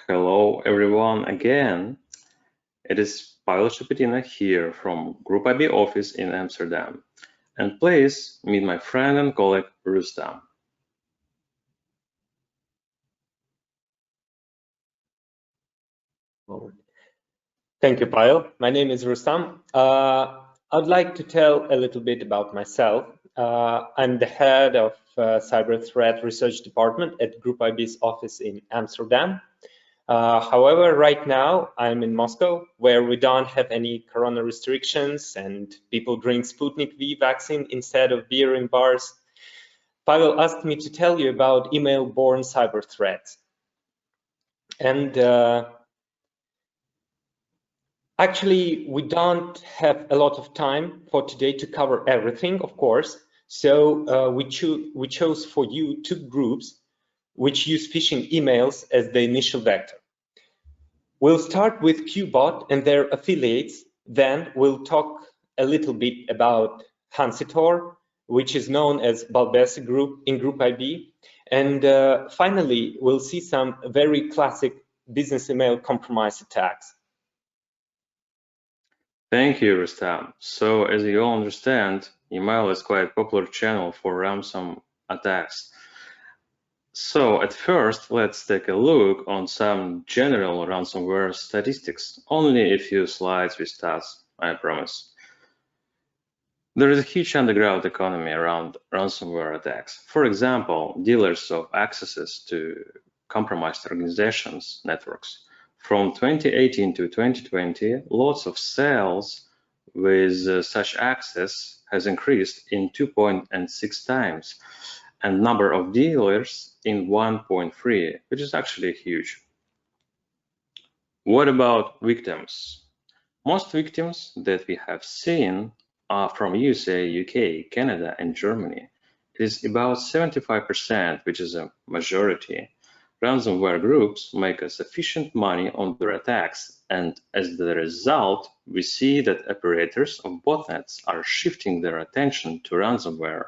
Hello everyone again. It is Pavel Shepetina here from Group IB office in Amsterdam. And please meet my friend and colleague Rustam. Thank you, Pavel. My name is Rustam. I'd like to tell a little bit about myself. I'm the head of Cyber Threat Research Department at Group IB's office in Amsterdam. However, right now I'm in Moscow, where we don't have any corona restrictions and people drink Sputnik V vaccine instead of beer in bars. Pavel asked me to tell you about email-borne cyber threats. And actually, we don't have a lot of time for today to cover everything, of course. So we chose for you two groups which use phishing emails as the initial vector. We'll start with Qbot and their affiliates. Then we'll talk a little bit about Hanseator, which is known as Balbesi Group in Group IB. And finally, we'll see some very classic business email compromise attacks. Thank you, Rustam. So as you all understand, email is quite a popular channel for ransom attacks. So at first, let's take a look on some general ransomware statistics. Only a few slides with stats, I promise. There is a huge underground economy around ransomware attacks. For example, dealers of accesses to compromised organizations' networks. From 2018 to 2020, lots of sales with such access has increased in 2.6 times, and number of dealers in 1.3, which is actually huge. What about victims? Most victims that we have seen are from USA, UK, Canada, and Germany. It is about 75%, which is a majority. Ransomware groups make sufficient money on their attacks, and as the result, we see that operators of botnets are shifting their attention to ransomware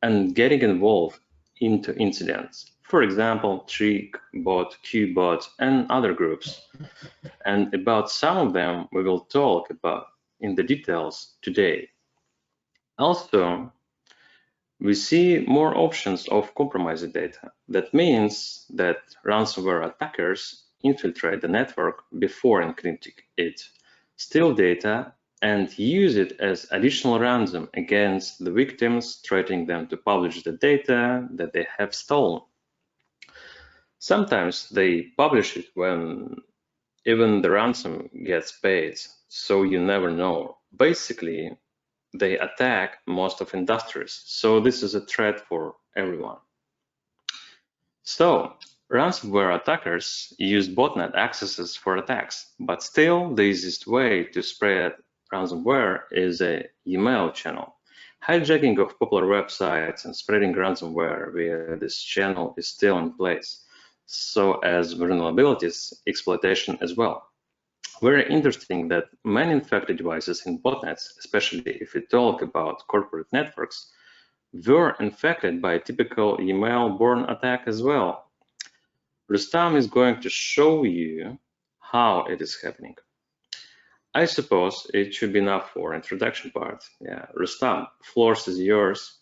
and getting involved into incidents. For example, TrickBot, Qbot, and other groups. And about some of them we will talk about in the details today. Also, we see more options of compromised data. That means that ransomware attackers infiltrate the network before encrypting it, steal data, and use it as additional ransom against the victims, threatening them to publish the data that they have stolen. Sometimes they publish it when even the ransom gets paid, so you never know. Basically, they attack most of industries, so this is a threat for everyone. So, ransomware attackers use botnet accesses for attacks, but still the easiest way to spread ransomware is a email channel. Hijacking of popular websites and spreading ransomware via this channel is still in place, so as vulnerabilities exploitation as well. Very interesting that many infected devices in botnets, especially if we talk about corporate networks, were infected by a typical email-borne attack as well. Rustam is going to show you how it is happening. I suppose it should be enough for introduction part. Yeah, Rustam, floor is yours.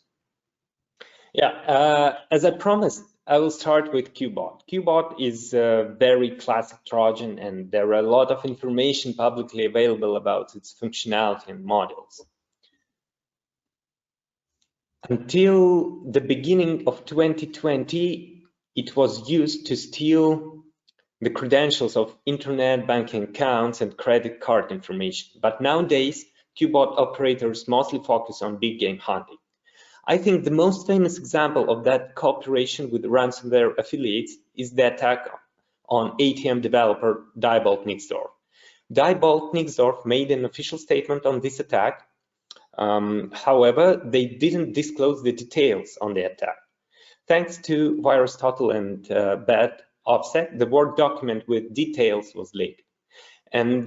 Yeah, as I promised, I will start with Qbot. Qbot is a very classic Trojan, and there are a lot of information publicly available about its functionality and models. Until the beginning of 2020, it was used to steal the credentials of internet banking accounts and credit card information. But nowadays, Qbot operators mostly focus on big game hunting. I think the most famous example of that cooperation with ransomware affiliates is the attack on ATM developer Diebold Nixdorf. Diebold Nixdorf made an official statement on this attack. However, they didn't disclose the details on the attack. Thanks to VirusTotal and bad offset, the Word document with details was leaked. And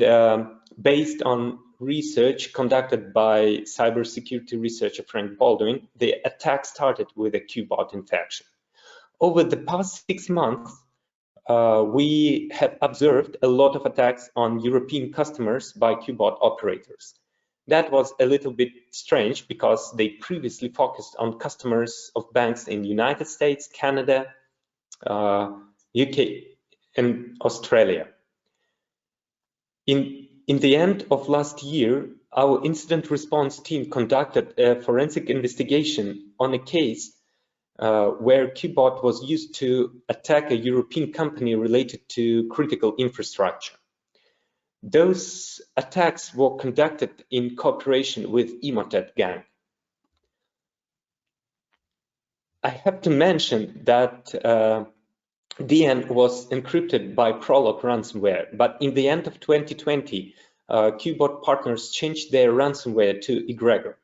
based on research conducted by cybersecurity researcher Frank Baldwin, the attack started with a Qbot infection. Over the past 6 months, we have observed a lot of attacks on European customers by QBot operators. That was a little bit strange because they previously focused on customers of banks in the United States, Canada, UK, and Australia. In the end of last year, our incident response team conducted a forensic investigation on a case where QBot was used to attack a European company related to critical infrastructure. Those attacks were conducted in cooperation with EMEA gang. I have to mention that DN was encrypted by Prolog ransomware, but in the end of 2020, QBot partners changed their ransomware to Egregor.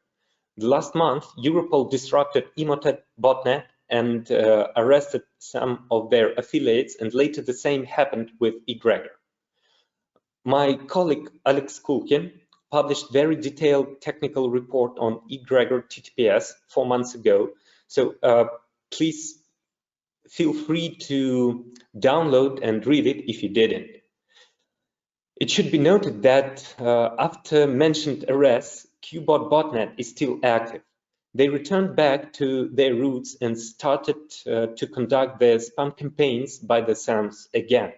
Last month, Europol disrupted EMEA botnet and arrested some of their affiliates, and later the same happened with Egregor. My colleague Alex Kulkin published very detailed technical report on Egregor TTPS 4 months ago, so please feel free to download and read it if you didn't. It should be noted that after mentioned arrests, QBot botnet is still active. They returned back to their roots and started to conduct their spam campaigns by themselves again.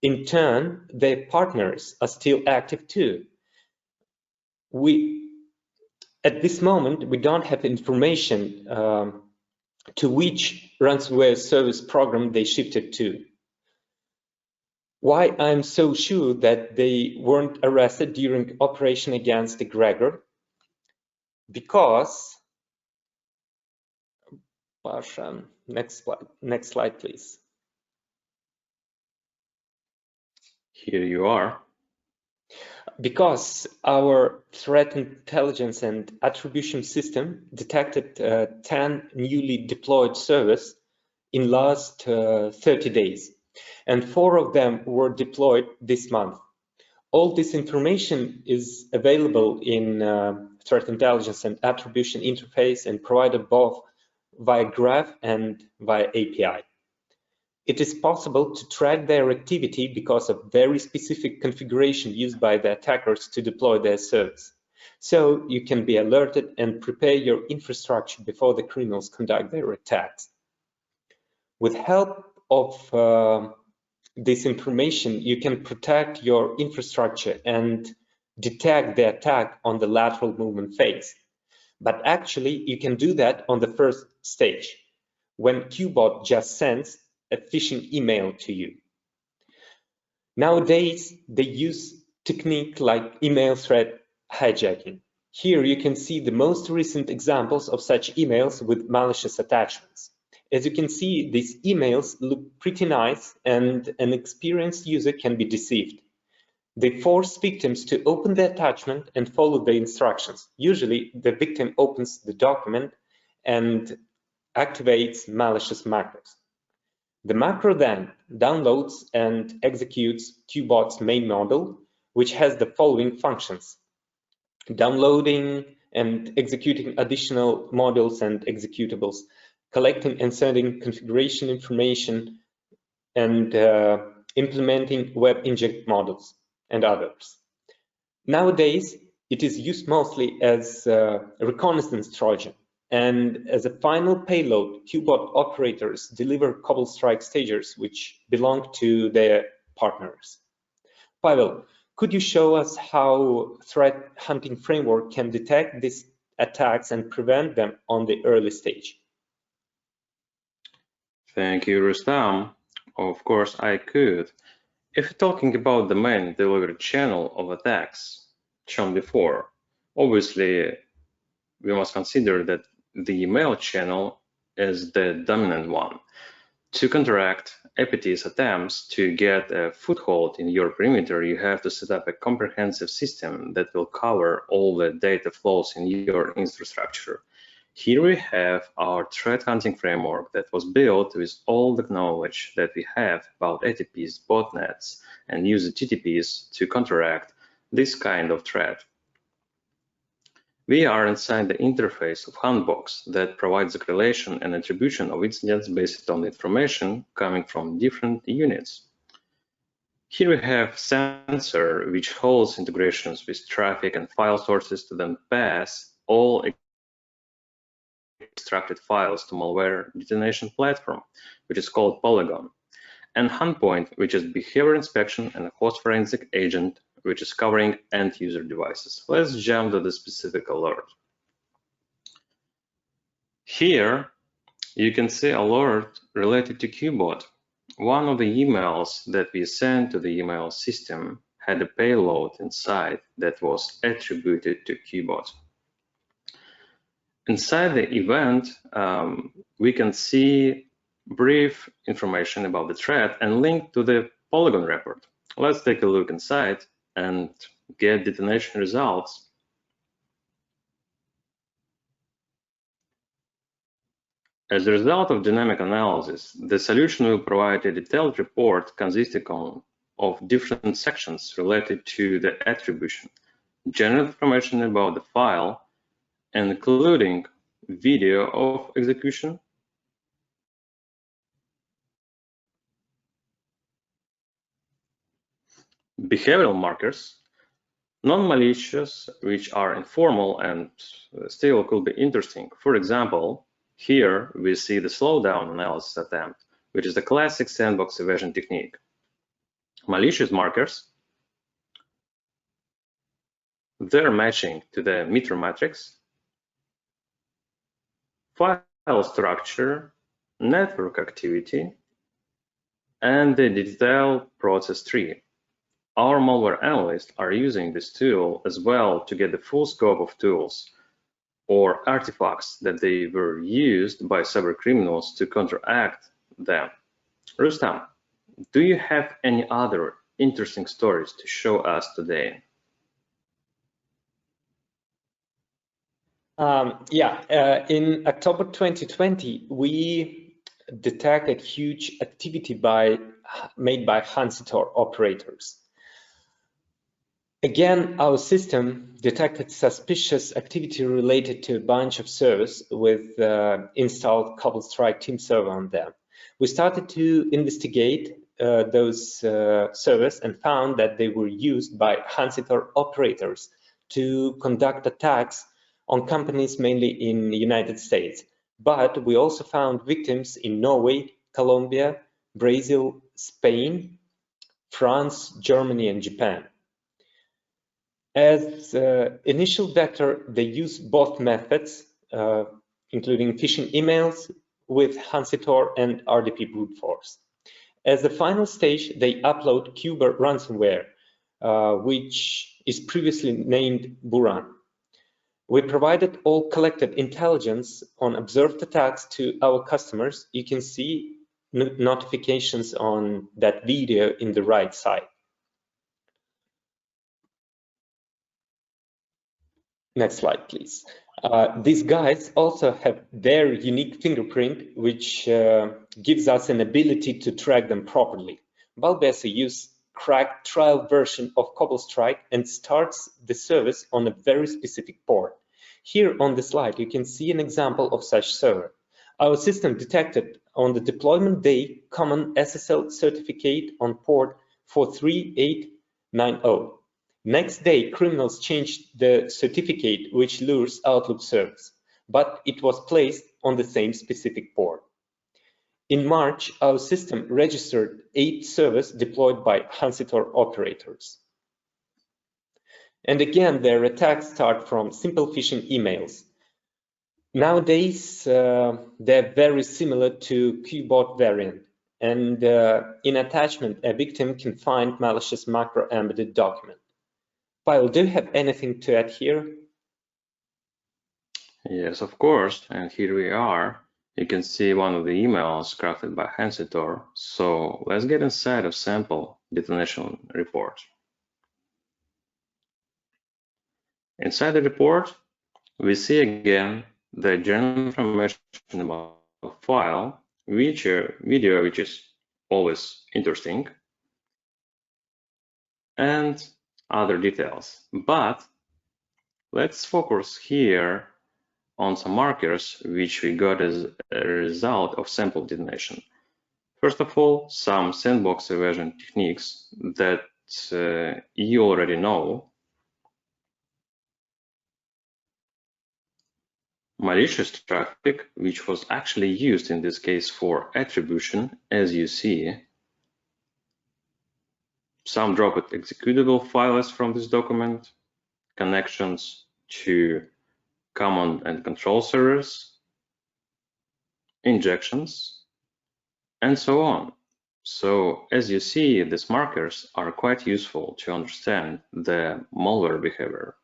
In turn, their partners are still active too. At this moment, we don't have information to which ransomware service program they shifted to. Why I'm so sure that they weren't arrested during operation against Egregor? Because, Pasha, next slide, please. Here you are. Because our threat intelligence and attribution system detected 10 newly deployed servers in last 30 days, and 4 of them were deployed this month. All this information is available in threat intelligence and attribution interface and provided both via graph and via API. It is possible to track their activity because of very specific configuration used by the attackers to deploy their service. So you can be alerted and prepare your infrastructure before the criminals conduct their attacks. With help of this information, you can protect your infrastructure and detect the attack on the lateral movement phase. But actually, you can do that on the first stage, when QBot just sends a phishing email to you. Nowadays, they use technique like email thread hijacking. Here you can see the most recent examples of such emails with malicious attachments. As you can see, these emails look pretty nice and an experienced user can be deceived. They force victims to open the attachment and follow the instructions. Usually, the victim opens the document and activates malicious macros. The macro then downloads and executes QBot's main model, which has the following functions: downloading and executing additional modules and executables, collecting and sending configuration information, and implementing web inject models and others. Nowadays, it is used mostly as a reconnaissance Trojan. And as a final payload, QBot operators deliver Cobble Strike stagers, which belong to their partners. Pavel, could you show us how threat hunting framework can detect these attacks and prevent them on the early stage? Thank you, Rustam. Of course, I could. If you're talking about the main delivery channel of attacks shown before, obviously we must consider that the email channel is the dominant one. To counteract APT's attempts to get a foothold in your perimeter, you have to set up a comprehensive system that will cover all the data flows in your infrastructure. Here we have our threat hunting framework that was built with all the knowledge that we have about ATPs, botnets, and user TTPs to counteract this kind of threat. We are inside the interface of Handbox that provides the correlation and attribution of incidents based on the information coming from different units. Here we have sensor, which holds integrations with traffic and file sources to then pass all extracted files to malware detonation platform, which is called Polygon, and Handpoint, which is behavior inspection and a host forensic agent, which is covering end user devices. Let's jump to the specific alert. Here you can see alert related to QBot. One of the emails that we sent to the email system had a payload inside that was attributed to QBot. Inside the event, we can see brief information about the threat and link to the Polygon report. Let's take a look inside and get detonation results. As a result of dynamic analysis, the solution will provide a detailed report consisting of different sections related to the attribution, general information about the file, including video of execution, behavioral markers, non-malicious, which are informal and still could be interesting. For example, here we see the slowdown analysis attempt, which is the classic sandbox evasion technique. Malicious markers, their matching to the meter matrix, file structure, network activity, and the detailed process tree. Our malware analysts are using this tool as well to get the full scope of tools or artifacts that they were used by cyber criminals to counteract them. Rustam, do you have any other interesting stories to show us today? In October 2020, we detected huge activity made by Hanseator operators. Again, our system detected suspicious activity related to a bunch of servers with installed CobbleStrike team server on them. We started to investigate those servers and found that they were used by Hanseator operators to conduct attacks on companies mainly in the United States. But we also found victims in Norway, Colombia, Brazil, Spain, France, Germany, and Japan. As initial vector, they use both methods, including phishing emails with Hanseator and RDP brute force. As the final stage, they upload Cuber ransomware, which is previously named Buran. We provided all collected intelligence on observed attacks to our customers. You can see notifications on that video in the right side. Next slide, please. These guys also have their unique fingerprint, which gives us an ability to track them properly. Balbesi uses cracked trial version of CobbleStrike and starts the service on a very specific port. Here on the slide, you can see an example of such server. Our system detected on the deployment day common SSL certificate on port 43890. Next day, criminals changed the certificate, which lures Outlook servers, but it was placed on the same specific port. In March, our system registered 8 servers deployed by Hanseator operators. And again, their attacks start from simple phishing emails. Nowadays, they're very similar to QBot variant. And in attachment, a victim can find malicious macro embedded document. Pavel, do you have anything to add here? Yes, of course. And here we are. You can see one of the emails crafted by Hanseator. So let's get inside of sample detonation report. Inside the report, we see again the general information about the file, video, which is always interesting, and other details. But Let's focus here on some markers which we got as a result of sample detonation. First of all, some sandbox evasion techniques that you already know. Malicious traffic, which was actually used in this case for attribution, as you see. Some dropped executable files from this document, connections to command and control servers, injections, and so on. So as you see, these markers are quite useful to understand the malware behavior.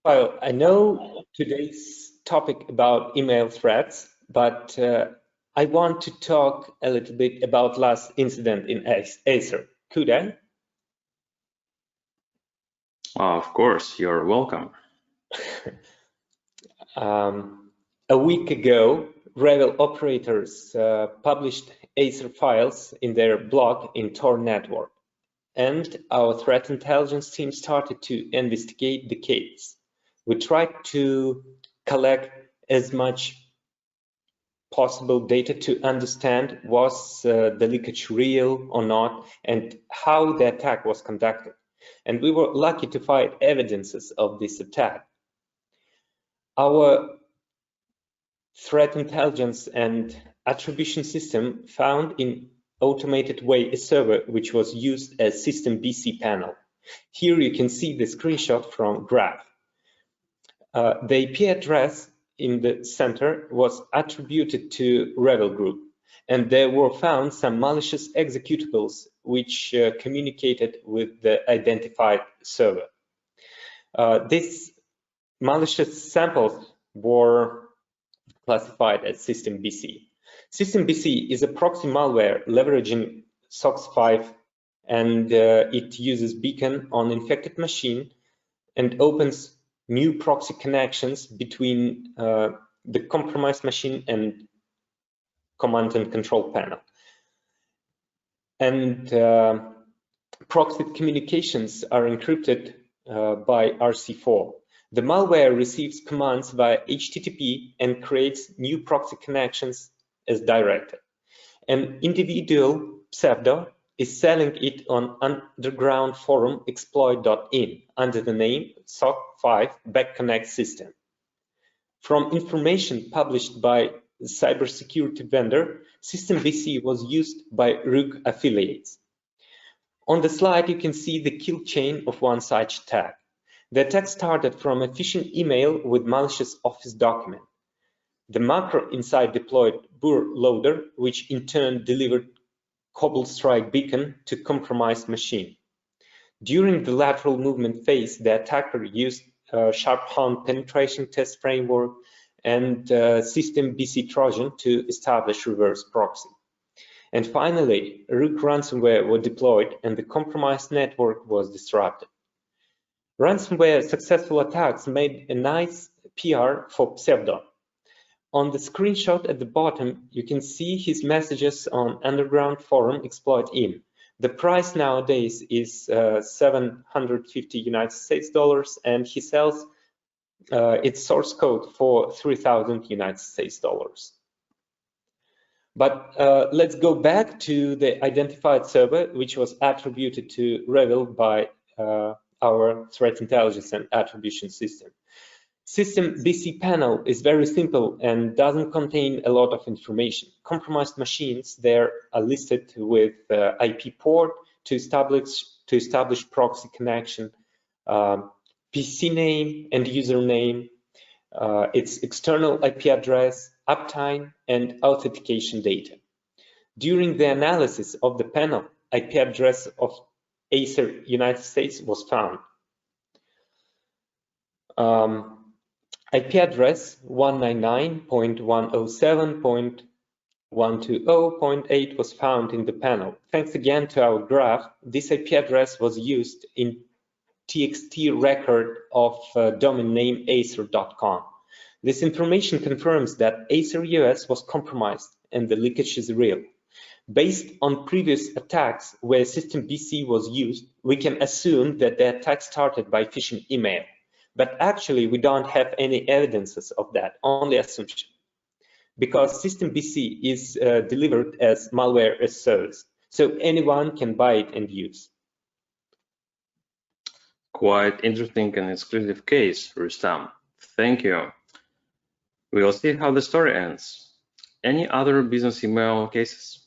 Well, I know today's topic about email threats, but I want to talk a little bit about last incident in Acer. Could I? Of course, you're welcome. A week ago, Rebel operators published Acer files in their blog in Tor network, and our threat intelligence team started to investigate the case. We tried to collect as much possible data to understand was the leakage real or not and how the attack was conducted. And we were lucky to find evidences of this attack. Our threat intelligence and attribution system found in automated way a server which was used as system BC panel. Here you can see the screenshot from graph. The IP address in the center was attributed to Rebel group, and there were found some malicious executables which communicated with the identified server. These malicious samples were classified as System BC. System BC is a proxy malware leveraging SOX 5, and it uses beacon on infected machine and opens new proxy connections between the compromised machine and command and control panel. And proxy communications are encrypted by RC4. The malware receives commands via HTTP and creates new proxy connections as directed. An individual pseudo is selling it on underground forum exploit.in under the name SOC 5 Backconnect System. From information published by the cybersecurity vendor, System BC was used by RUG affiliates. On the slide, you can see the kill chain of one such attack. The attack started from a phishing email with malicious Office document. The macro inside deployed Boor loader, which in turn delivered Cobble Strike beacon to compromised machine. During the lateral movement phase, the attacker used Sharp-Hound penetration test framework and System BC Trojan to establish reverse proxy. And finally, RUG ransomware was deployed and the compromised network was disrupted. Ransomware successful attacks made a nice PR for Pseudo. On the screenshot at the bottom, you can see his messages on underground forum exploit.in. The price nowadays is $750 United States dollars, and he sells its source code for 3,000 United States dollars. But let's go back to the identified server, which was attributed to Rebel by our threat intelligence and attribution system. System BC panel is very simple and doesn't contain a lot of information. Compromised machines there are listed with IP port to establish proxy connection, PC name and username, its external IP address, uptime, and authentication data. During the analysis of the panel, IP address of Acer United States was found. IP address 199.107.120.8 was found in the panel. Thanks again to our graph, this IP address was used in TXT record of domain name acer.com. This information confirms that Acer US was compromised and the leakage is real. Based on previous attacks where system BC was used, we can assume that the attack started by phishing email. But actually, we don't have any evidences of that, only assumption. Because system BC is delivered as malware as service, so anyone can buy it and use. Quite interesting and exclusive case, Rustam. Thank you. We will see how the story ends. Any other business email cases?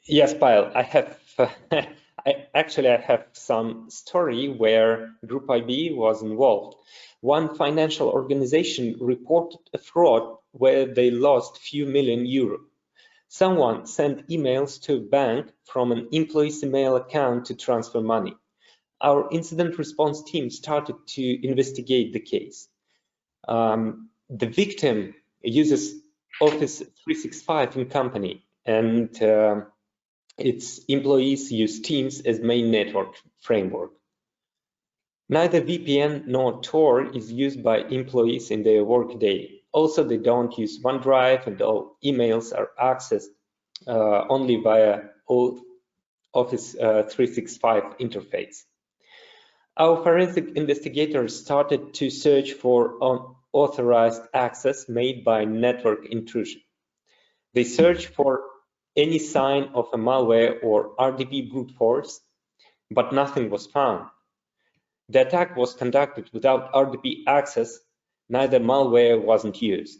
Yes, Pavel, I have. I have some story where Group IB was involved. One financial organization reported a fraud where they lost few million euro. Someone sent emails to a bank from an employee's email account to transfer money. Our incident response team started to investigate the case. The victim uses Office 365 in company, and its employees use Teams as main network framework. Neither VPN nor Tor is used by employees in their workday. Also, they don't use OneDrive, and all emails are accessed only via Office 365 interface. Our forensic investigators started to search for unauthorized access made by network intrusion. They searched for any sign of a malware or RDP brute force, but nothing was found. The attack was conducted without RDP access, neither malware wasn't used.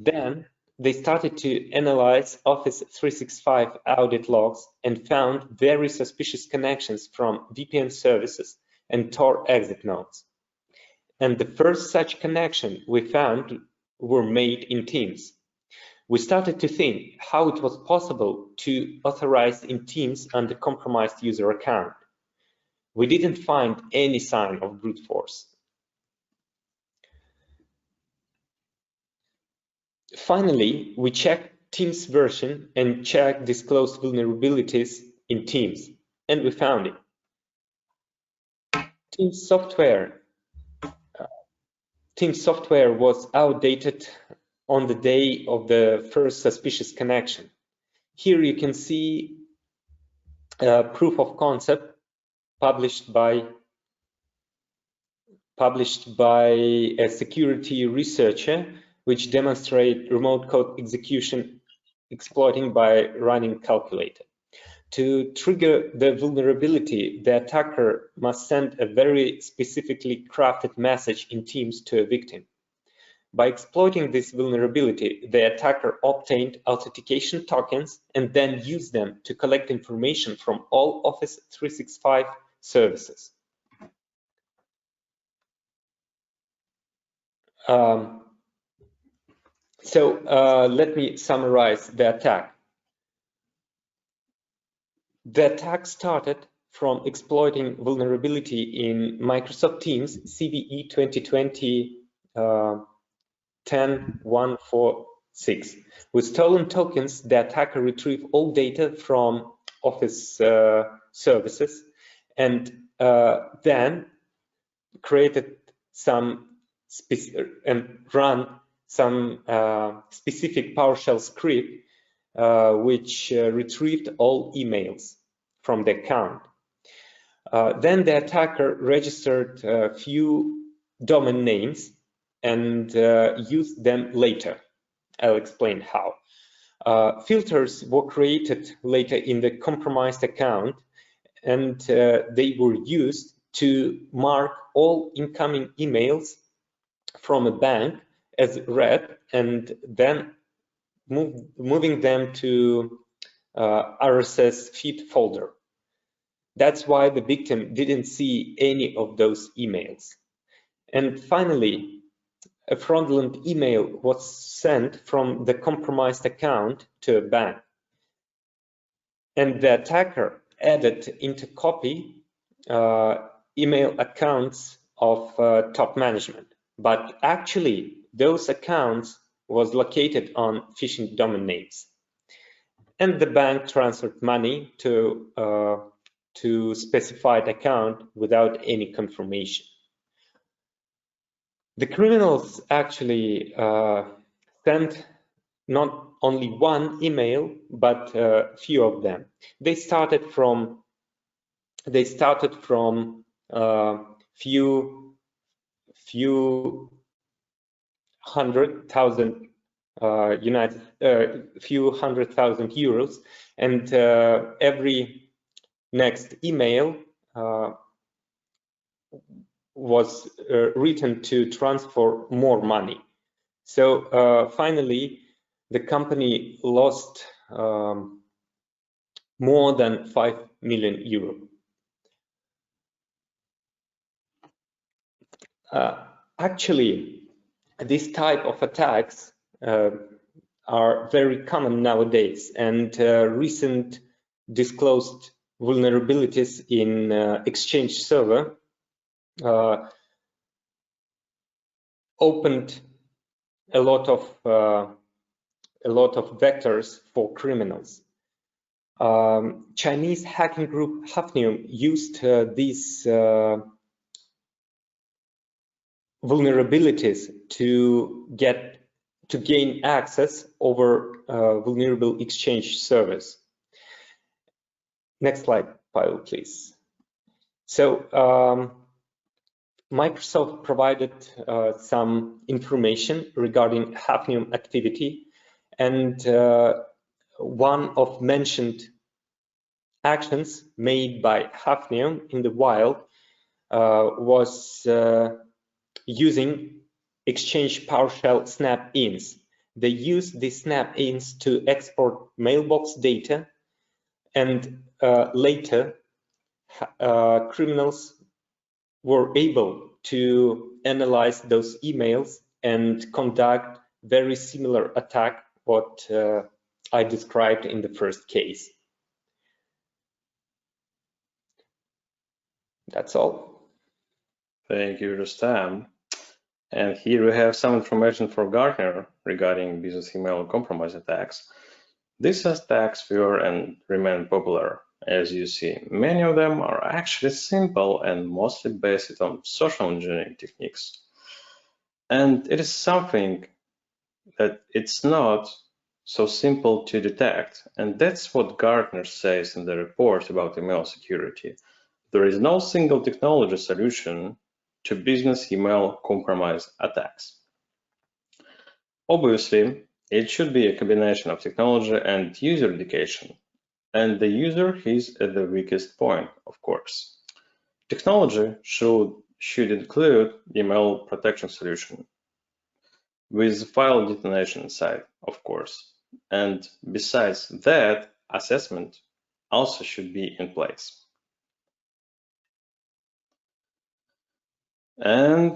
Then they started to analyze Office 365 audit logs and found very suspicious connections from VPN services and Tor exit nodes. And the first such connection we found were made in Teams. We started to think how it was possible to authorize in Teams on the compromised user account. We didn't find any sign of brute force. Finally, we checked Teams version and checked disclosed vulnerabilities in Teams, and we found it. Teams software was outdated on the day of the first suspicious connection. Here you can see proof of concept published by a security researcher, which demonstrate remote code execution exploiting by running calculator. To trigger the vulnerability, the attacker must send a very specifically crafted message in Teams to a victim. By exploiting this vulnerability, the attacker obtained authentication tokens and then used them to collect information from all Office 365 services. Let me summarize the attack. The attack started from exploiting vulnerability in Microsoft Teams CVE 2020-10-146. With stolen tokens, the attacker retrieved all data from Office services and then created some run some specific PowerShell script which retrieved all emails from the account. Then the attacker registered a few domain names and used them later. I'll explain how. Filters were created later in the compromised account, and they were used to mark all incoming emails from a bank as read, and then moving them to RSS feed folder. That's why the victim didn't see any of those emails. And finally, a fraudulent email was sent from the compromised account to a bank. And the attacker added into copy email accounts of top management. But actually, those accounts was located on phishing domain names. And the bank transferred money to specified account without any confirmation. The criminals actually sent not only one email, but few of them. They started from few hundred thousand few hundred thousand euros, and every next email was written to transfer more money. So finally, the company lost more than 5 million euro. Actually, this type of attacks are very common nowadays, and recent disclosed vulnerabilities in Exchange server opened a lot of vectors for criminals. Chinese hacking group Hafnium used these vulnerabilities to gain access over vulnerable Exchange servers. Next slide, Pavel, please. So Microsoft provided some information regarding Hafnium activity, and one of mentioned actions made by Hafnium in the wild was using Exchange PowerShell snap-ins. They used these snap-ins to export mailbox data, and later criminals were able to analyze those emails and conduct very similar attack what I described in the first case. That's all. Thank you, Rustam. And here we have some information for Gartner regarding business email compromise attacks. These attacks were and remain popular, as you see. Many of them are actually simple and mostly based on social engineering techniques. And it is something that it's not so simple to detect. And that's what Gartner says in the report about email security. There is no single technology solution to business email compromise attacks. Obviously, it should be a combination of technology and user education, and the user is at the weakest point, of course. Technology should include email protection solution with file detonation inside, of course, and besides that, assessment also should be in place. And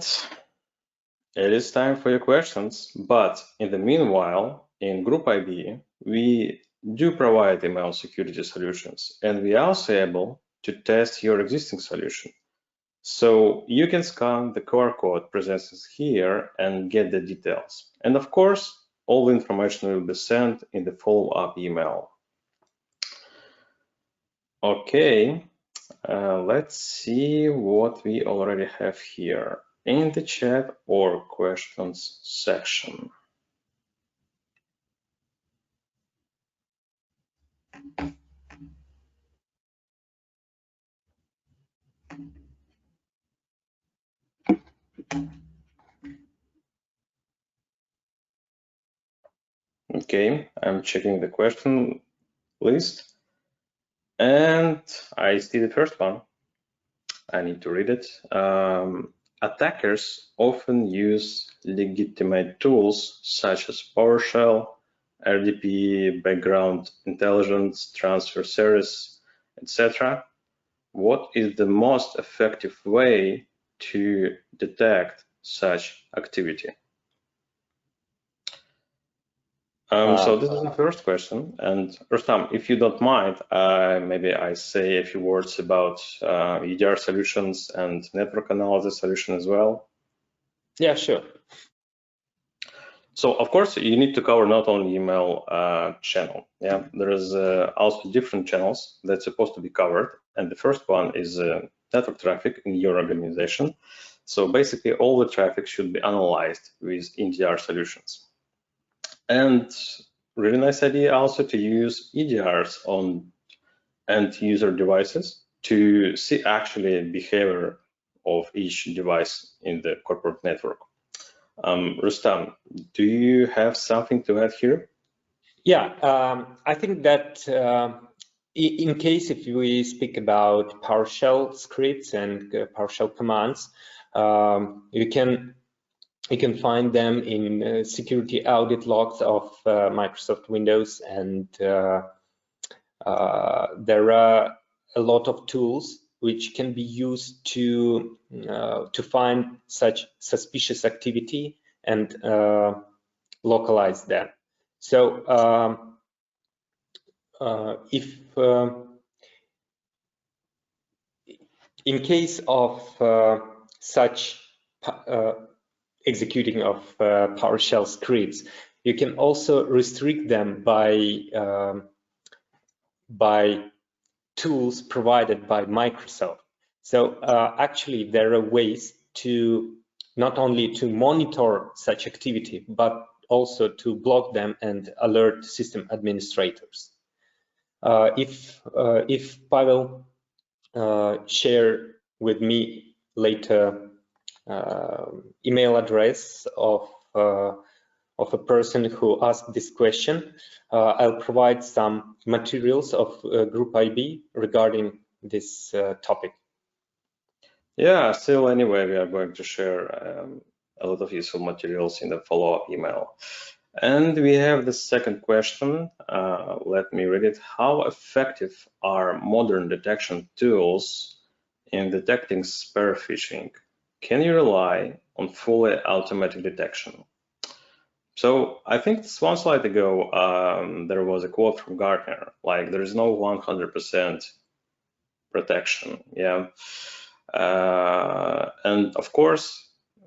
it is time for your questions, but in the meanwhile, in Group IB, we do provide email security solutions, and we are also able to test your existing solution. So you can scan the QR code presented here and get the details. And of course, all the information will be sent in the follow-up email. Okay, let's see what we already have here in the chat or questions section. Okay, I'm checking the question list, and I see the first one. I need to read it. Attackers often use legitimate tools such as PowerShell, RDP, background intelligence, transfer service, etc. What is the most effective way to detect such activity? So this is the first question, and Rustam, if you don't mind, maybe I say a few words about EDR solutions and network analysis solution as well. Yeah, sure. So of course you need to cover not only email channel. Yeah, there is also different channels that's supposed to be covered, and the first one is network traffic in your organization. So basically all the traffic should be analyzed with EDR solutions. And really nice idea also to use EDRs on end user devices to see actually behavior of each device in the corporate network. Rustam, do you have something to add here? Yeah, I think that in case if we speak about PowerShell scripts and PowerShell commands, you can find them in security audit logs of Microsoft Windows, and there are a lot of tools which can be used to find such suspicious activity and localize them. So if in case of such executing of PowerShell scripts, you can also restrict them by tools provided by Microsoft. So actually, there are ways to not only to monitor such activity, but also to block them and alert system administrators. If Pavel share with me later email address of a person who asked this question, I'll provide some materials of Group IB regarding this topic. Yeah, still anyway, we are going to share a lot of useful materials in the follow-up email. And we have the second question. Let me read it. How effective are modern detection tools in detecting spearphishing? Can you rely on fully automatic detection? So I think this one slide ago, there was a quote from Gartner, like there is no 100% protection. Yeah. And of course,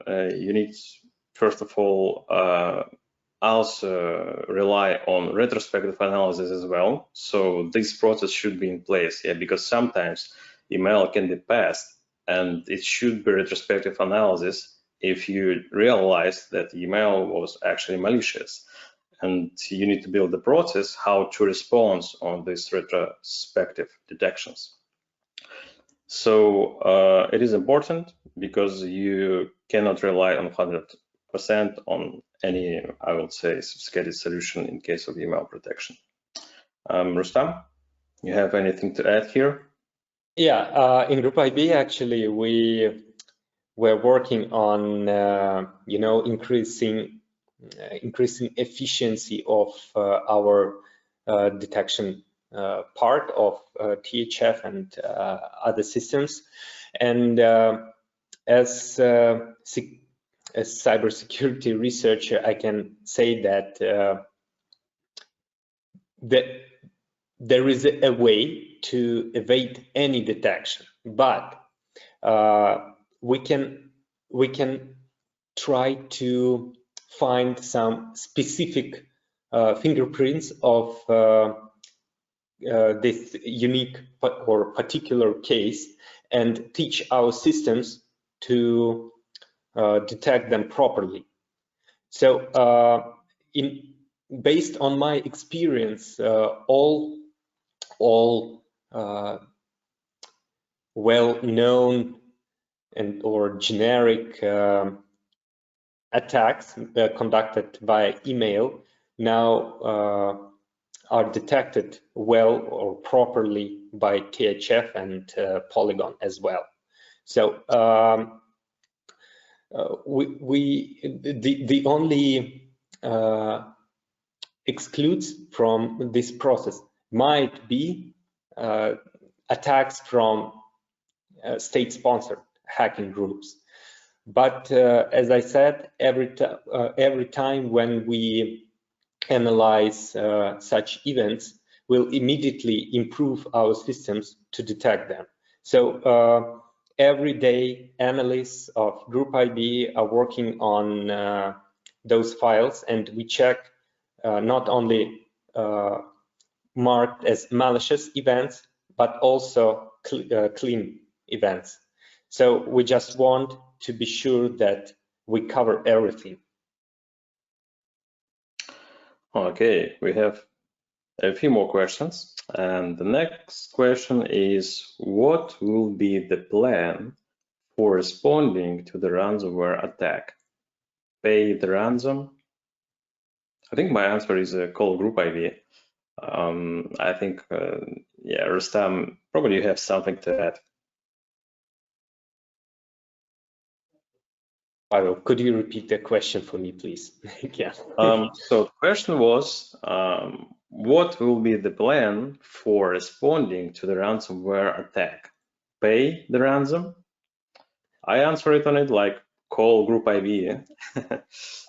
you need, first of all, also rely on retrospective analysis as well. So this process should be in place, yeah, because sometimes email can be passed, and it should be retrospective analysis if you realize that email was actually malicious. And you need to build the process how to respond on these retrospective detections. So it is important because you cannot rely on 100% on any, I would say, sophisticated solution in case of email protection. Rustam, you have anything to add here? Yeah, in Group IB, actually, we're working on, increasing efficiency of our detection part of THF and other systems. And as cybersecurity researcher, I can say that there is a way to evade any detection, but we can try to find some specific fingerprints of this unique or particular case and teach our systems to detect them properly. So based on my experience, all well-known and or generic attacks conducted by email now are detected well or properly by THF and Polygon as well. So the only excludes from this process might be attacks from state-sponsored hacking groups. But as I said, every time when we analyze such events, we'll immediately improve our systems to detect them. So every day, analysts of Group IB are working on those files, and we check not only marked as malicious events, but also clean events. So we just want to be sure that we cover everything. Okay, we have a few more questions. And the next question is, what will be the plan for responding to the ransomware attack? Pay the ransom? I think my answer is a call group ID. I think, yeah, Rustam, probably you have something to add. Pavel, could you repeat the question for me, please? Yeah. So the question was, what will be the plan for responding to the ransomware attack? Pay the ransom? I answer it on it like call group IV.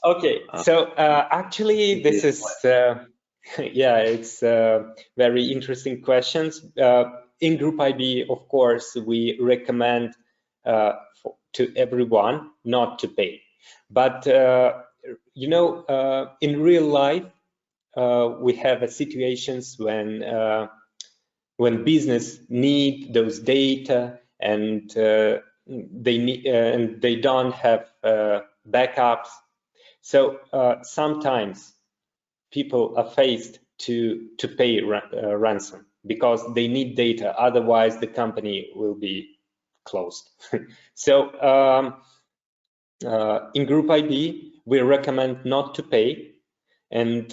Okay, so actually this is, yeah, it's very interesting questions. In Group IB, of course, we recommend to everyone not to pay. But, you know, in real life, we have situations when business need those data and they don't have backups. So sometimes people are faced to pay ransom because they need data, otherwise the company will be closed. So in Group IB, we recommend not to pay and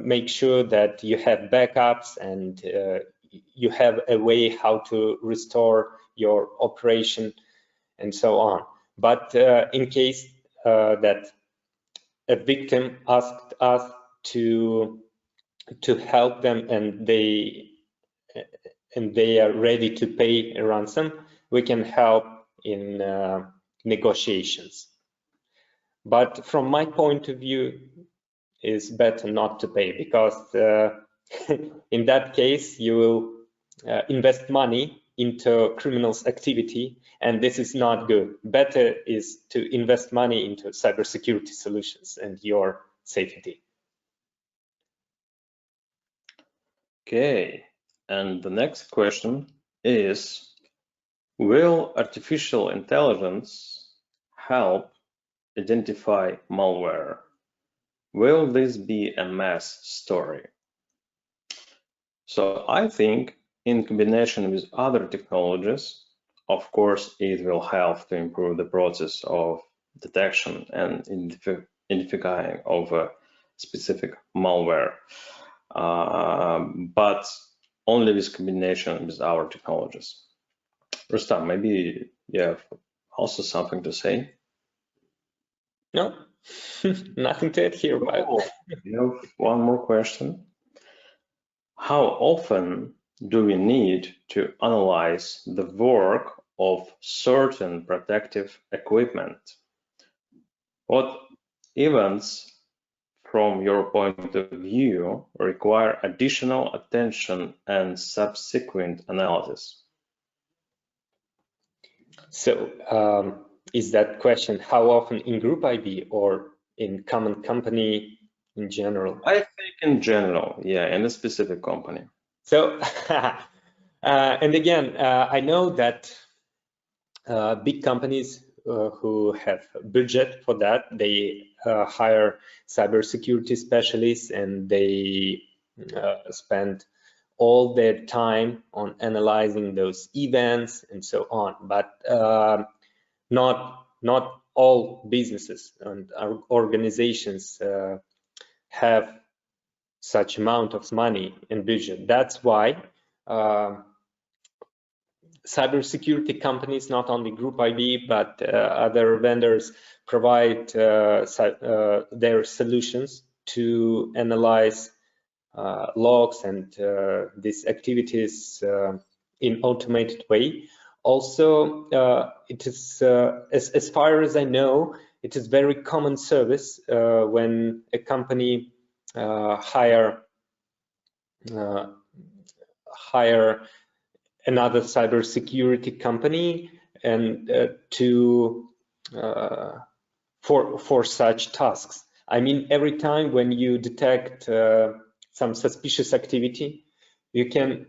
make sure that you have backups and you have a way how to restore your operation and so on. But in case that a victim asked us to help them and they are ready to pay a ransom, we can help in negotiations. But from my point of view, it's better not to pay because in that case you will invest money into criminals' activity, and this is not good. Better is to invest money into cybersecurity solutions and your safety. Okay, and the next question is, will artificial intelligence help identify malware? Will this be a mass story? So I think in combination with other technologies, of course, it will help to improve the process of detection and identifying of a specific malware, but only with combination with our technologies. Rustam, maybe you have also something to say? No, nothing to add here. Oh, you have one more question. How often do we need to analyze the work of certain protective equipment? What events, from your point of view, require additional attention and subsequent analysis? So is that question how often in Group IB or in common company in general? I think in general, yeah, in a specific company. So, and again, I know that big companies who have budget for that, they hire cybersecurity specialists and they spend all their time on analyzing those events and so on. But not all businesses and organizations have such amount of money and budget. That's why cybersecurity companies, not only Group IB, but other vendors provide their solutions to analyze logs and these activities in automated way. Also, it is, as far as I know, it is very common service when a company hire another cybersecurity company and for such tasks. I mean, every time when you detect some suspicious activity, you can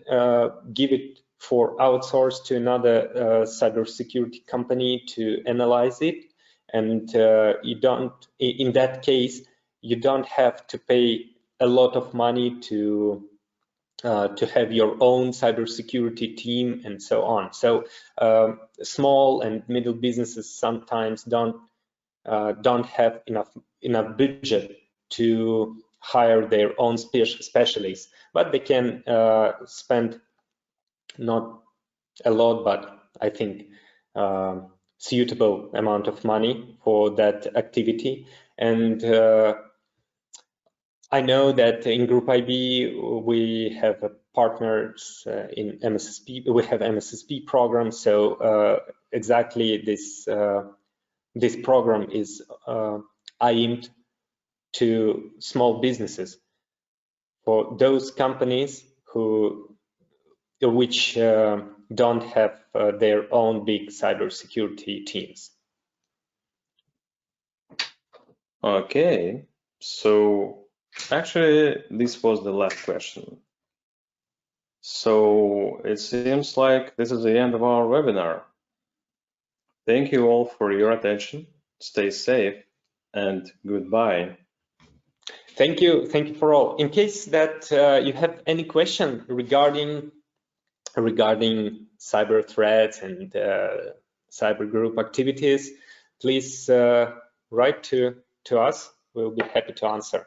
give it for outsource to another cybersecurity company to analyze it, and you don't. In that case, you don't have to pay a lot of money to have your own cybersecurity team and so on. So small and middle businesses sometimes don't have enough budget to hire their own specialists, but they can spend not a lot, but I think suitable amount of money for that activity. And I know that in Group IB we have partners in MSSP. We have MSSP programs. So exactly this program is aimed to small businesses, for those companies which don't have their own big cybersecurity teams. Okay, so actually this was the last question. So it seems like this is the end of our webinar. Thank you all for your attention. Stay safe and goodbye. Thank you for all. In case that you have any question regarding cyber threats and cyber group activities, please write to us. We'll be happy to answer.